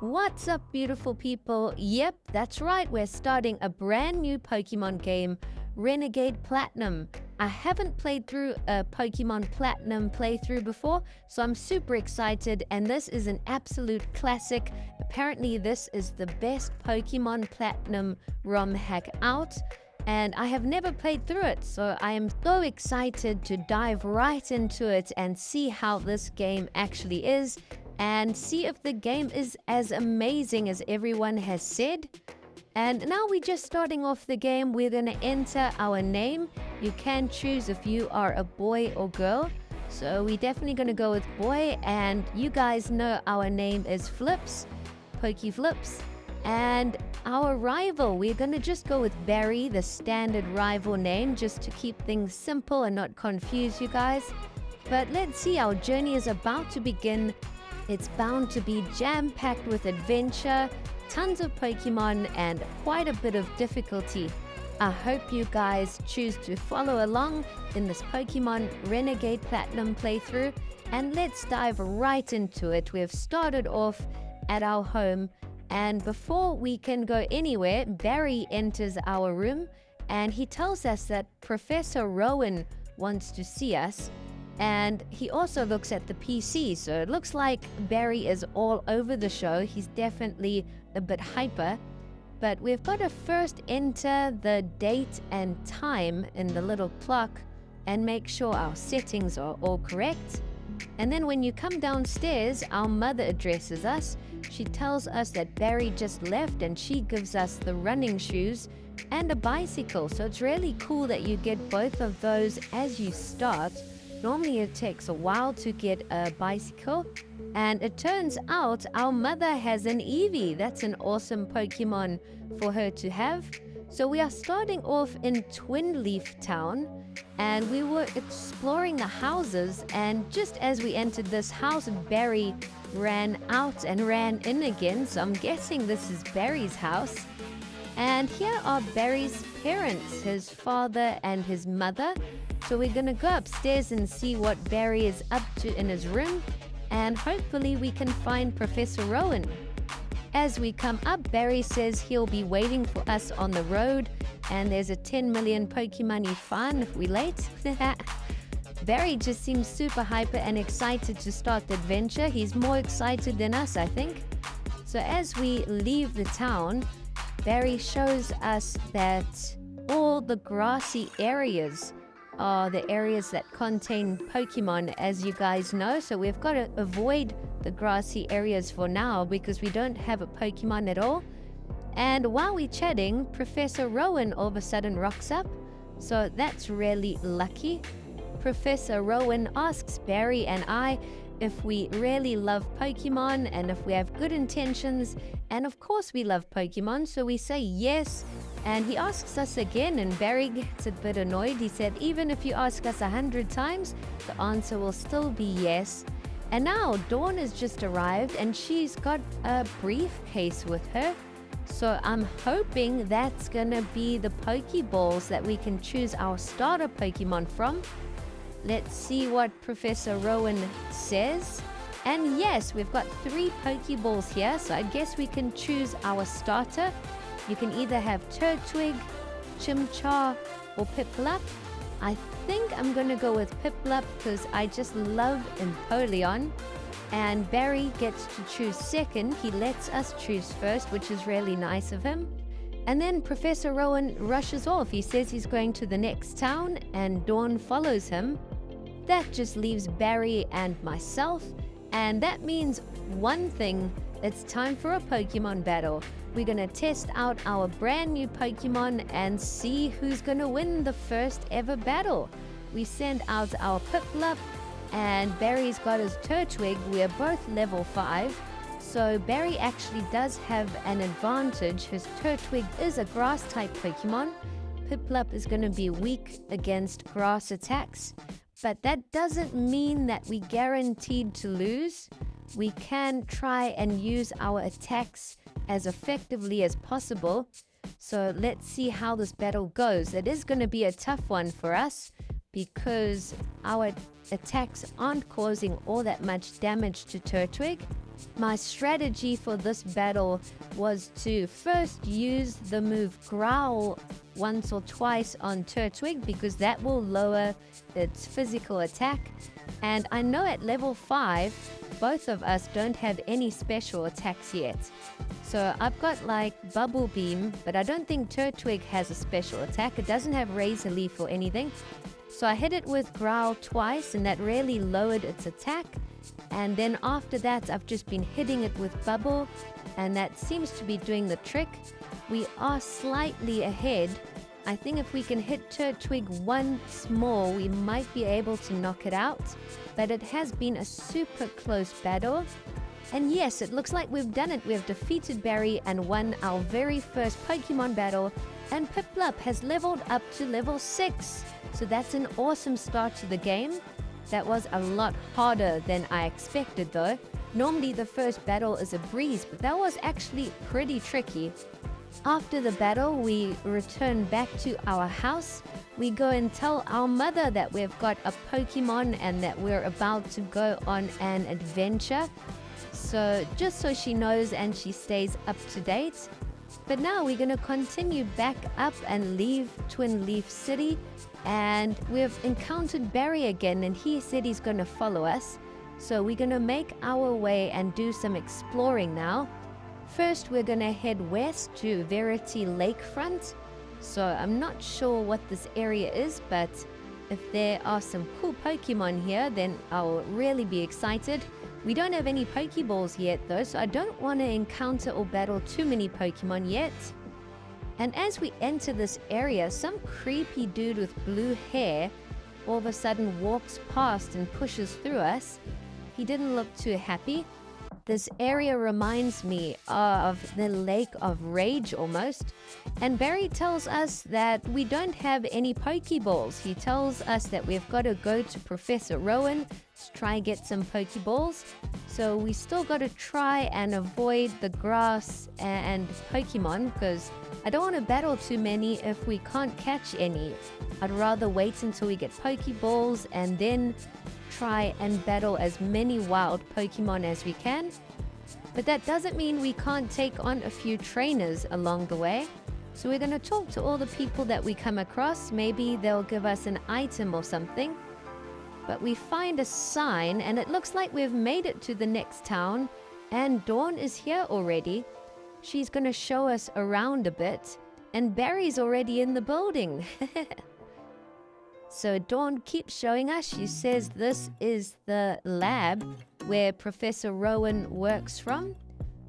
What's up, beautiful people? Yep, that's right, we're starting a brand new Pokemon game, Renegade Platinum. I haven't played through a Pokemon Platinum playthrough before, so I'm super excited, and this is an absolute classic. Apparently this is the best Pokemon Platinum ROM hack out, and I have never played through it, so I am so excited to dive right into it and see how this game actually is, and see if the game is as amazing as everyone has said. And now we're just starting off the game. We're going to enter our name. You can choose if you are a boy or girl. So we're definitely going to go with boy. And you guys know our name is Flips, Pokey Flips. And our rival, we're going to just go with Barry, the standard rival name, just to keep things simple and not confuse you guys. But let's see, our journey is about to begin. It's bound to be jam-packed with adventure, tons of Pokemon, and quite a bit of difficulty. I hope you guys choose to follow along in this Pokemon Renegade Platinum playthrough, and let's dive right into it. We've started off at our home, and before we can go anywhere, Barry enters our room, and he tells us that Professor Rowan wants to see us. And he also looks at the PC, so it looks like Barry is all over the show. He's definitely a bit hyper. But we've got to first enter the date and time in the little clock and make sure our settings are all correct. And then when you come downstairs, our mother addresses us. She tells us that Barry just left, and she gives us the running shoes and a bicycle. So it's really cool that you get both of those as you start. Normally it takes a while to get a bicycle, and it turns out our mother has an Eevee. That's an awesome Pokemon for her to have. So we are starting off in Twinleaf Town, and we were exploring the houses, and just as we entered this house, Barry ran out and ran in again. So I'm guessing this is Barry's house. And here are Barry's parents, his father and his mother. So we're going to go upstairs and see what Barry is up to in his room, and hopefully we can find Professor Rowan. As we come up, Barry says he'll be waiting for us on the road, and there's a 10 million Pokemon fine if we're late. Barry just seems super hyper and excited to start the adventure. He's more excited than us, I think. So as we leave the town, Barry shows us that all the grassy areas are the areas that contain Pokemon, as you guys know. So we've got to avoid the grassy areas for now because we don't have a Pokemon at all. And while we're chatting, Professor Rowan all of a sudden rocks up. So that's really lucky. Professor Rowan asks Barry and I if we really love Pokemon and if we have good intentions. And of course we love Pokemon, so we say yes. And he asks us again, and Barry gets a bit annoyed. He said, even if you ask us 100 times, the answer will still be yes. And now Dawn has just arrived, and she's got a briefcase with her. So I'm hoping that's gonna be the Pokeballs that we can choose our starter Pokemon from. Let's see what Professor Rowan says. And yes, we've got 3 Pokeballs here, so I guess we can choose our starter. You can either have Turtwig, Chimchar, or Piplup. I think I'm gonna go with Piplup because I just love Empoleon. And Barry gets to choose second. He lets us choose first, which is really nice of him. And then Professor Rowan rushes off. He says he's going to the next town, and Dawn follows him. That just leaves Barry and myself, and that means one thing: it's time for a Pokemon battle. We're gonna test out our brand new Pokemon and see who's gonna win the first ever battle. We send out our Piplup, and Barry's got his Turtwig. We're both level 5. So Barry actually does have an advantage. His Turtwig is a grass-type Pokemon. Piplup is going to be weak against grass attacks. But that doesn't mean that we're guaranteed to lose. We can try and use our attacks as effectively as possible. So let's see how this battle goes. It is going to be a tough one for us because our attacks aren't causing all that much damage to Turtwig. My strategy for this battle was to first use the move Growl once or twice on Turtwig because that will lower its physical attack. And I know at level 5, both of us don't have any special attacks yet. So I've got like Bubble Beam, but I don't think Turtwig has a special attack. It doesn't have Razor Leaf or anything. So I hit it with Growl twice, and that really lowered its attack. And then after that, I've just been hitting it with Bubble, and that seems to be doing the trick. We are slightly ahead. I think if we can hit Turtwig once more, we might be able to knock it out. But it has been a super close battle. And yes, it looks like we've done it. We've defeated Barry and won our very first Pokemon battle. And Piplup has leveled up to level 6. So that's an awesome start to the game. That was a lot harder than I expected though. Normally the first battle is a breeze, but that was actually pretty tricky. After the battle, we return back to our house. We go and tell our mother that we've got a Pokemon and that we're about to go on an adventure. So just so she knows and she stays up to date. But now we're going to continue back up and leave Twinleaf City. And we've encountered Barry again, and he said he's going to follow us. So we're going to make our way and do some exploring now. First, we're going to head west to Verity Lakefront. So I'm not sure what this area is, but if there are some cool Pokemon here, then I'll really be excited. We don't have any Pokeballs yet though, so I don't want to encounter or battle too many Pokemon yet. And as we enter this area, some creepy dude with blue hair all of a sudden walks past and pushes through us. He didn't look too happy. This area reminds me of the Lake of Rage almost. And Barry tells us that we don't have any Pokeballs. He tells us that we've got to go to Professor Rowan to try and get some Pokeballs. So we still got to try and avoid the grass and Pokemon because I don't want to battle too many if we can't catch any. I'd rather wait until we get Pokeballs and then try and battle as many wild Pokemon as we can. But that doesn't mean we can't take on a few trainers along the way. So we're going to talk to all the people that we come across. Maybe they'll give us an item or something. But we find a sign and it looks like we've made it to the next town. And Dawn is here already. She's going to show us around a bit. And Barry's already in the building. So Dawn keeps showing us. She says this is the lab where Professor Rowan works from.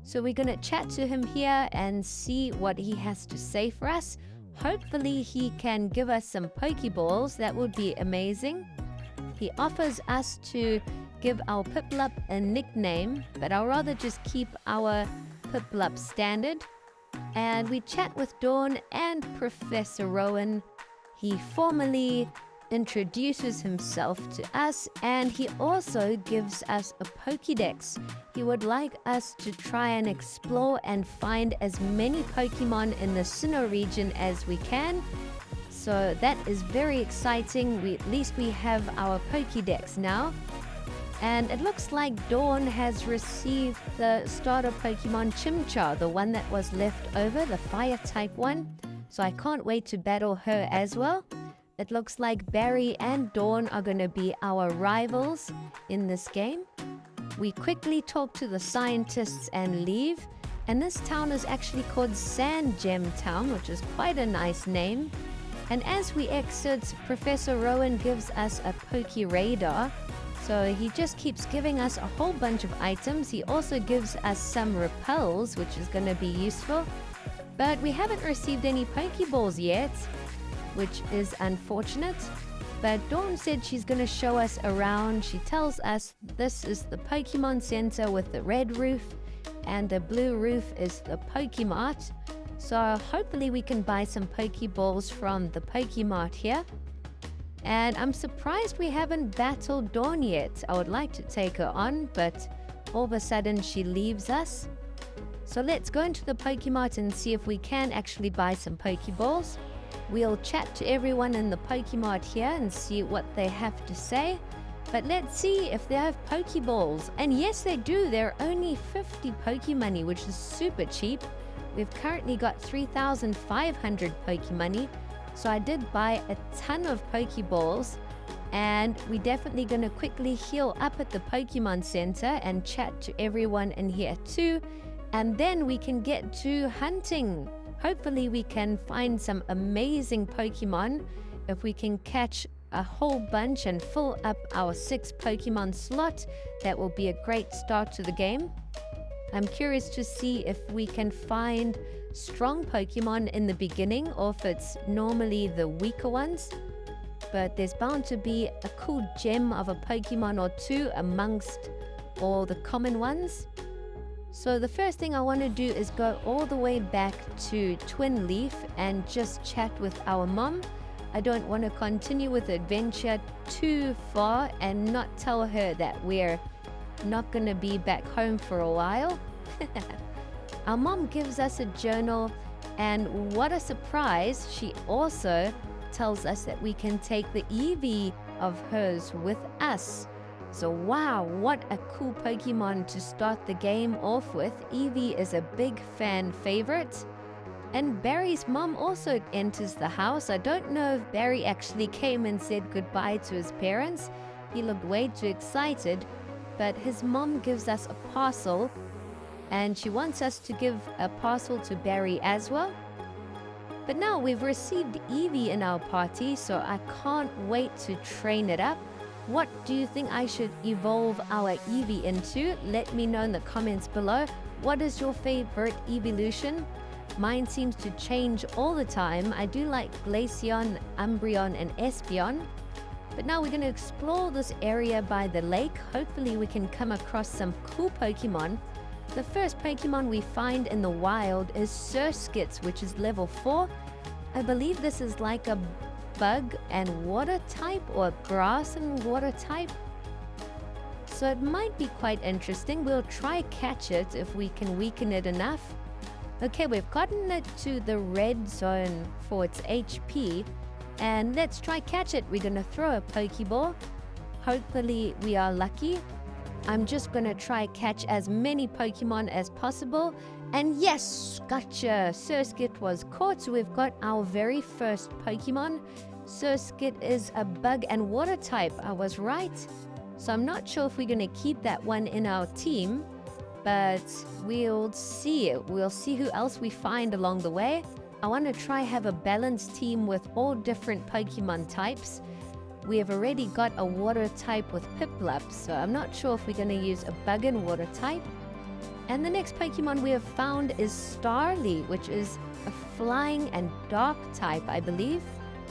So we're going to chat to him here and see what he has to say for us. Hopefully he can give us some Pokeballs. That would be amazing. He offers us to give our Piplup a nickname, but I'll rather just keep our Piplup standard. And we chat with Dawn and Professor Rowan. He formally introduces himself to us and he also gives us a Pokédex. He would like us to try and explore and find as many Pokemon in the Sinnoh region as we can. So that is very exciting. At least we have our Pokédex now. And it looks like Dawn has received the starter Pokemon Chimchar, the one that was left over, the fire type one. So I can't wait to battle her as well. it looks like Barry and Dawn are going to be our rivals in this game. We quickly talk to the scientists and leave. And this town is actually called Sandgem Town, which is quite a nice name. And as we exit, Professor Rowan gives us a Poke Radar. So he just keeps giving us a whole bunch of items. He also gives us some repels, which is going to be useful. But we haven't received any Pokeballs yet, which is unfortunate. But Dawn said she's going to show us around. She tells us this is the Pokemon Center with the red roof, and the blue roof is the Pokemart. So hopefully we can buy some Pokeballs from the Pokemart here. And I'm surprised we haven't battled Dawn yet. I would like to take her on, but all of a sudden she leaves us. So let's go into the Pokemart and see if we can actually buy some Pokeballs. We'll chat to everyone in the Pokemart here and see what they have to say. But let's see if they have Pokeballs. And yes, they do. They're only 50 Pokemoney, which is super cheap. We've currently got 3,500 Pokemoney. So I did buy a ton of Pokeballs. And we're definitely going to quickly heal up at the Pokemon Center and chat to everyone in here too. And then we can get to hunting. Hopefully we can find some amazing Pokemon. If we can catch a whole bunch and fill up our 6 Pokemon slot, that will be a great start to the game. I'm curious to see if we can find strong Pokemon in the beginning or if it's normally the weaker ones. But there's bound to be a cool gem of a Pokemon or two amongst all the common ones. So the first thing I want to do is go all the way back to Twinleaf and just chat with our mom. I don't want to continue with the adventure too far and not tell her that we're not going to be back home for a while. Our mom gives us a journal, and what a surprise, she also tells us that we can take the Eevee of hers with us. So wow, what a cool Pokemon to start the game off with. Eevee is a big fan favorite. And Barry's mom also enters the house. I don't know if Barry actually came and said goodbye to his parents. He looked way too excited. But his mom gives us a parcel, and she wants us to give a parcel to Barry as well. But now we've received Eevee in our party, so I can't wait to train it up. What do you think I should evolve our Eevee into? Let me know in the comments below. What is your favorite evolution? Mine seems to change all the time. I do like Glaceon, Umbreon, and Espeon. But now we're going to explore this area by the lake. Hopefully we can come across some cool Pokemon. The first Pokemon we find in the wild is Surskit, which is level 4. I believe this is like a bug and water type, or grass and water type. So it might be quite interesting. We'll try catch it if we can weaken it enough. Okay, we've gotten it to the red zone for its HP. And let's try catch it. We're going to throw a Pokeball. Hopefully we are lucky. I'm just going to try catch as many Pokemon as possible. And yes, gotcha! Surskit was caught, so we've got our very first Pokemon. Surskit is a bug and water type. I was right. So I'm not sure if we're going to keep that one in our team. But we'll see. We'll see who else we find along the way. I want to try have a balanced team with all different Pokemon types. We have already got a water type with Piplup, so I'm not sure if we're going to use a bug and water type. And the next Pokemon we have found is Starly, which is a flying and dark type, I believe.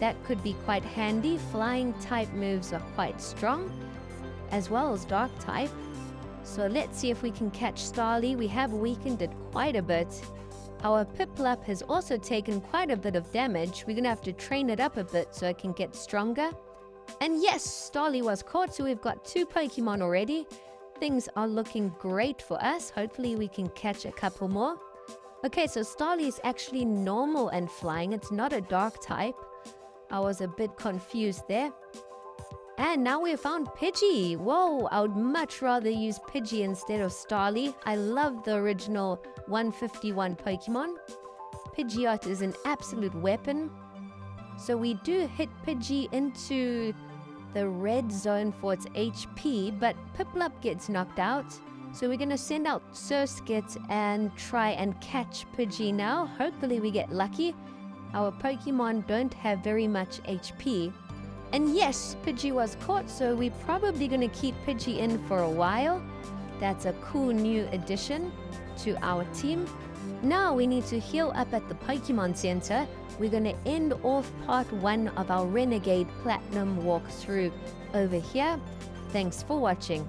That could be quite handy. Flying type moves are quite strong, as well as dark type. So let's see if we can catch Starly. We have weakened it quite a bit. Our Piplup has also taken quite a bit of damage. We're going to have to train it up a bit so it can get stronger. And yes, Starly was caught, so we've got 2 Pokemon already. Things are looking great for us. Hopefully we can catch a couple more. Okay, so Starly is actually normal and flying. It's not a dark type. I was a bit confused there. And now we have found Pidgey. Whoa, I would much rather use Pidgey instead of Starly. I love the original 151 Pokemon. Pidgeot is an absolute weapon. So we do hit Pidgey into the red zone for its HP, but Piplup gets knocked out. So we're going to send out Surskit and try and catch Pidgey now. Hopefully we get lucky. Our Pokemon don't have very much HP. And yes, Pidgey was caught, so we're probably going to keep Pidgey in for a while. That's a cool new addition to our team. Now we need to heal up at the Pokemon Center. We're going to end off part 1 of our Renegade Platinum walkthrough over here. Thanks for watching.